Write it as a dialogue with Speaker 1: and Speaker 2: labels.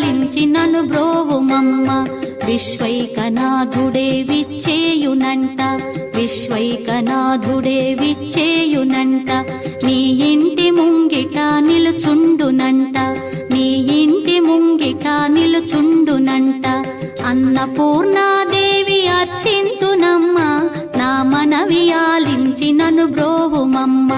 Speaker 1: ఆలించి నన్ను బ్రోవుమమ్మ. విశ్వైకనాథుడే విచ్చేయునంట, విశ్వైకనాథుడే విచ్చేయునంట. నీ ఇంటి ముంగిట నిలుచుండునంట, నీ ఇంటి ముంగిట నిలుచుండునంట. అన్నపూర్ణాదేవి అర్చింతునమ్మ, నా మనవి ఆలించి నన్ను బ్రోవుమమ్మ.